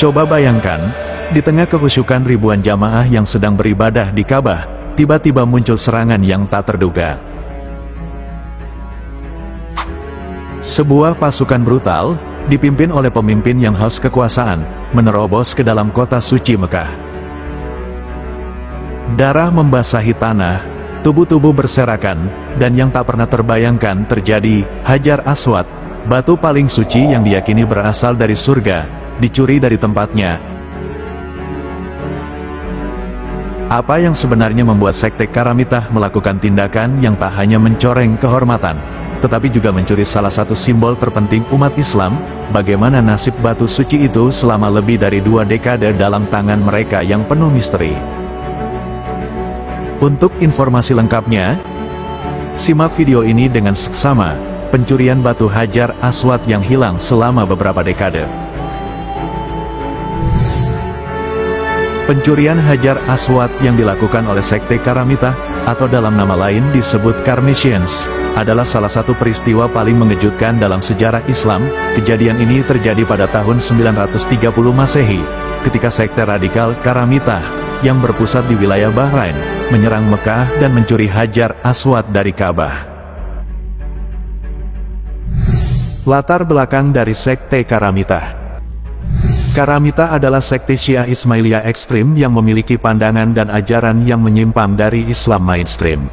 Coba bayangkan, di tengah kekhusyukan ribuan jamaah yang sedang beribadah di Ka'bah, tiba-tiba muncul serangan yang tak terduga. Sebuah pasukan brutal, dipimpin oleh pemimpin yang haus kekuasaan, menerobos ke dalam kota suci Mekah. Darah membasahi tanah, tubuh-tubuh berserakan, dan yang tak pernah terbayangkan terjadi, Hajar Aswad, batu paling suci yang diyakini berasal dari surga, dicuri dari tempatnya. Apa yang sebenarnya membuat sekte Karamitah melakukan tindakan yang tak hanya mencoreng kehormatan, tetapi juga mencuri salah satu simbol terpenting umat Islam? Bagaimana nasib batu suci itu selama lebih dari 2 dekade dalam tangan mereka yang penuh misteri? Untuk informasi lengkapnya, simak video ini dengan seksama, pencurian batu Hajar Aswad yang hilang selama beberapa dekade. Pencurian Hajar Aswad yang dilakukan oleh sekte Karamitah, atau dalam nama lain disebut Karmatians, adalah salah satu peristiwa paling mengejutkan dalam sejarah Islam. Kejadian ini terjadi pada tahun 930 Masehi, ketika sekte radikal Karamitah, yang berpusat di wilayah Bahrain, menyerang Mekah dan mencuri Hajar Aswad dari Ka'bah. Latar belakang dari sekte Karamitah. Karamitah adalah sekte Syiah Ismailiyah ekstrim yang memiliki pandangan dan ajaran yang menyimpang dari Islam mainstream.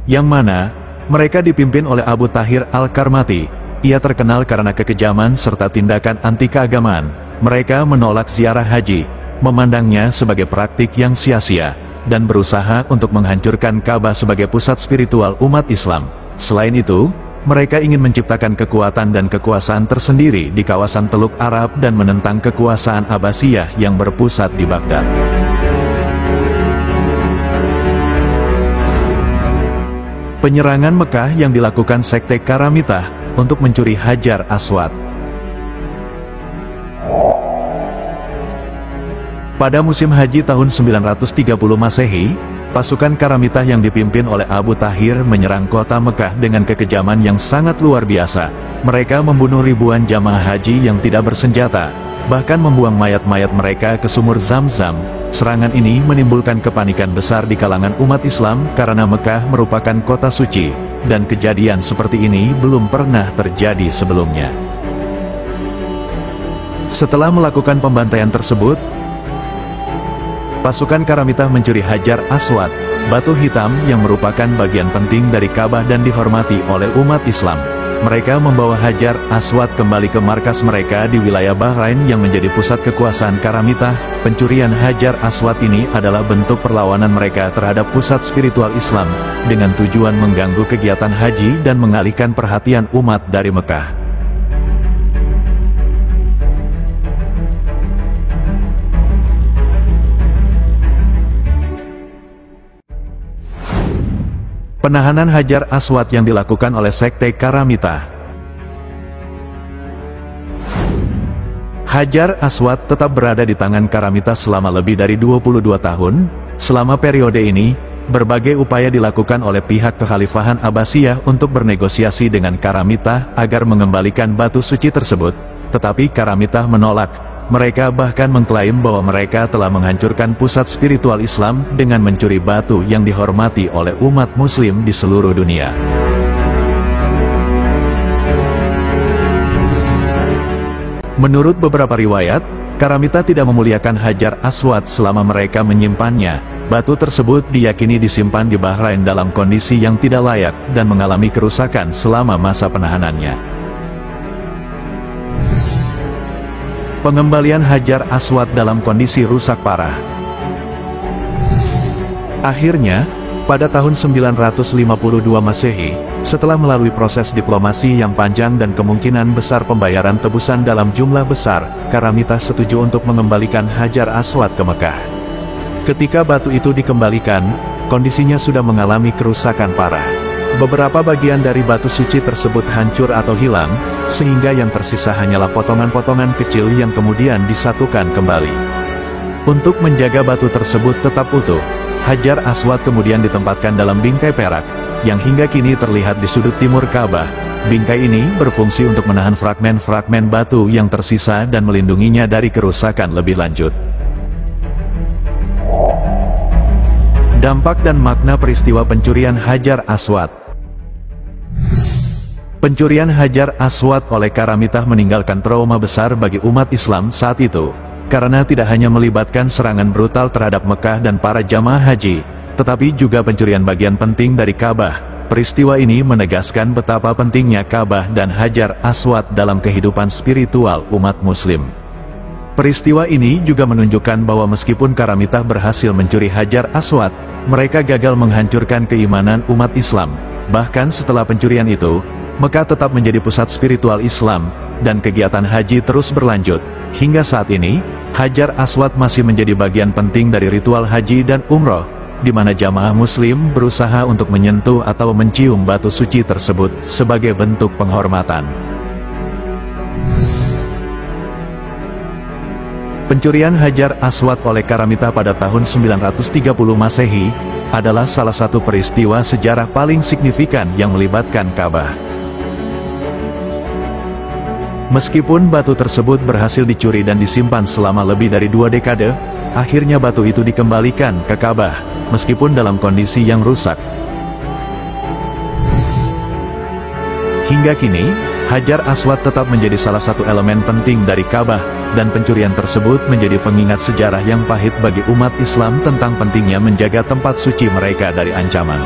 Yang mana, mereka dipimpin oleh Abu Tahir Al-Karmati. Ia terkenal karena kekejaman serta tindakan anti keagamaan. Mereka menolak ziarah haji, memandangnya sebagai praktik yang sia-sia, dan berusaha untuk menghancurkan Ka'bah sebagai pusat spiritual umat Islam. Selain itu, mereka ingin menciptakan kekuatan dan kekuasaan tersendiri di kawasan Teluk Arab dan menentang kekuasaan Abbasiyah yang berpusat di Baghdad. Penyerangan Mekah yang dilakukan sekte Karamitah untuk mencuri Hajar Aswad. Pada musim haji tahun 930 Masehi, pasukan Karamitah yang dipimpin oleh Abu Tahir menyerang kota Mekah dengan kekejaman yang sangat luar biasa. Mereka membunuh ribuan jamaah haji yang tidak bersenjata, bahkan membuang mayat-mayat mereka ke sumur Zam-Zam. Serangan ini menimbulkan kepanikan besar di kalangan umat Islam karena Mekah merupakan kota suci, dan kejadian seperti ini belum pernah terjadi sebelumnya. Setelah melakukan pembantaian tersebut, pasukan Karamitah mencuri Hajar Aswad, batu hitam yang merupakan bagian penting dari Ka'bah dan dihormati oleh umat Islam. Mereka membawa Hajar Aswad kembali ke markas mereka di wilayah Bahrain yang menjadi pusat kekuasaan Karamitah. Pencurian Hajar Aswad ini adalah bentuk perlawanan mereka terhadap pusat spiritual Islam, dengan tujuan mengganggu kegiatan haji dan mengalihkan perhatian umat dari Mekah. Penahanan Hajar Aswad yang dilakukan oleh sekte Karamitah. Hajar Aswad tetap berada di tangan Karamitah selama lebih dari 22 tahun. Selama periode ini, berbagai upaya dilakukan oleh pihak kekhalifahan Abbasiyah untuk bernegosiasi dengan Karamitah agar mengembalikan batu suci tersebut, tetapi Karamitah menolak. Mereka bahkan mengklaim bahwa mereka telah menghancurkan pusat spiritual Islam dengan mencuri batu yang dihormati oleh umat muslim di seluruh dunia. Menurut beberapa riwayat, Karamitah tidak memuliakan Hajar Aswad selama mereka menyimpannya. Batu tersebut diyakini disimpan di Bahrain dalam kondisi yang tidak layak dan mengalami kerusakan selama masa penahanannya. Pengembalian Hajar Aswad dalam kondisi rusak parah. Akhirnya, pada tahun 952 Masehi, setelah melalui proses diplomasi yang panjang dan kemungkinan besar pembayaran tebusan dalam jumlah besar, Karamitah setuju untuk mengembalikan Hajar Aswad ke Mekah. Ketika batu itu dikembalikan, kondisinya sudah mengalami kerusakan parah. Beberapa bagian dari batu suci tersebut hancur atau hilang, sehingga yang tersisa hanyalah potongan-potongan kecil yang kemudian disatukan kembali. Untuk menjaga batu tersebut tetap utuh, Hajar Aswad kemudian ditempatkan dalam bingkai perak, yang hingga kini terlihat di sudut timur Ka'bah, Bingkai ini berfungsi untuk menahan fragmen-fragmen batu yang tersisa dan melindunginya dari kerusakan lebih lanjut. Dampak dan makna peristiwa pencurian Hajar Aswad. Pencurian Hajar Aswad oleh Karamitah meninggalkan trauma besar bagi umat Islam saat itu, karena tidak hanya melibatkan serangan brutal terhadap Mekah dan para jamaah haji, tetapi juga pencurian bagian penting dari Ka'bah. Peristiwa ini menegaskan betapa pentingnya Ka'bah dan Hajar Aswad dalam kehidupan spiritual umat Muslim. Peristiwa ini juga menunjukkan bahwa meskipun Karamitah berhasil mencuri Hajar Aswad, mereka gagal menghancurkan keimanan umat Islam. Bahkan setelah pencurian itu, Mekah tetap menjadi pusat spiritual Islam, dan kegiatan haji terus berlanjut. Hingga saat ini, Hajar Aswad masih menjadi bagian penting dari ritual haji dan umroh, di mana jamaah Muslim berusaha untuk menyentuh atau mencium batu suci tersebut sebagai bentuk penghormatan. Pencurian Hajar Aswad oleh Karamitah pada tahun 930 Masehi adalah salah satu peristiwa sejarah paling signifikan yang melibatkan Ka'bah. Meskipun batu tersebut berhasil dicuri dan disimpan selama lebih dari 2 dekade, akhirnya batu itu dikembalikan ke Ka'bah, meskipun dalam kondisi yang rusak. Hingga kini, Hajar Aswad tetap menjadi salah satu elemen penting dari Ka'bah, dan pencurian tersebut menjadi pengingat sejarah yang pahit bagi umat Islam tentang pentingnya menjaga tempat suci mereka dari ancaman.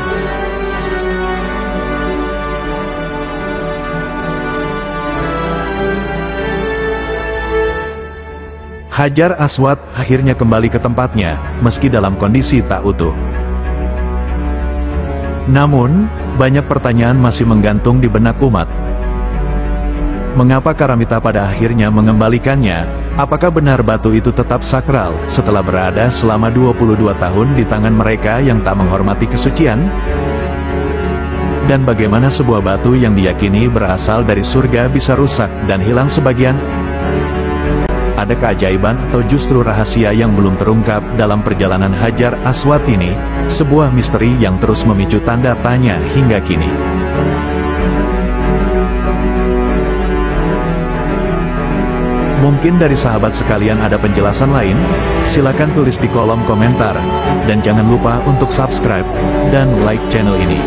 Hajar Aswad akhirnya kembali ke tempatnya, meski dalam kondisi tak utuh. Namun, banyak pertanyaan masih menggantung di benak umat. Mengapa Karamitah pada akhirnya mengembalikannya? Apakah benar batu itu tetap sakral setelah berada selama 22 tahun di tangan mereka yang tak menghormati kesucian? Dan bagaimana sebuah batu yang diyakini berasal dari surga bisa rusak dan hilang sebagian? Ada keajaiban atau justru rahasia yang belum terungkap dalam perjalanan Hajar Aswad ini, sebuah misteri yang terus memicu tanda tanya hingga kini. Mungkin dari sahabat sekalian ada penjelasan lain? Silakan tulis di kolom komentar, dan jangan lupa untuk subscribe dan like channel ini.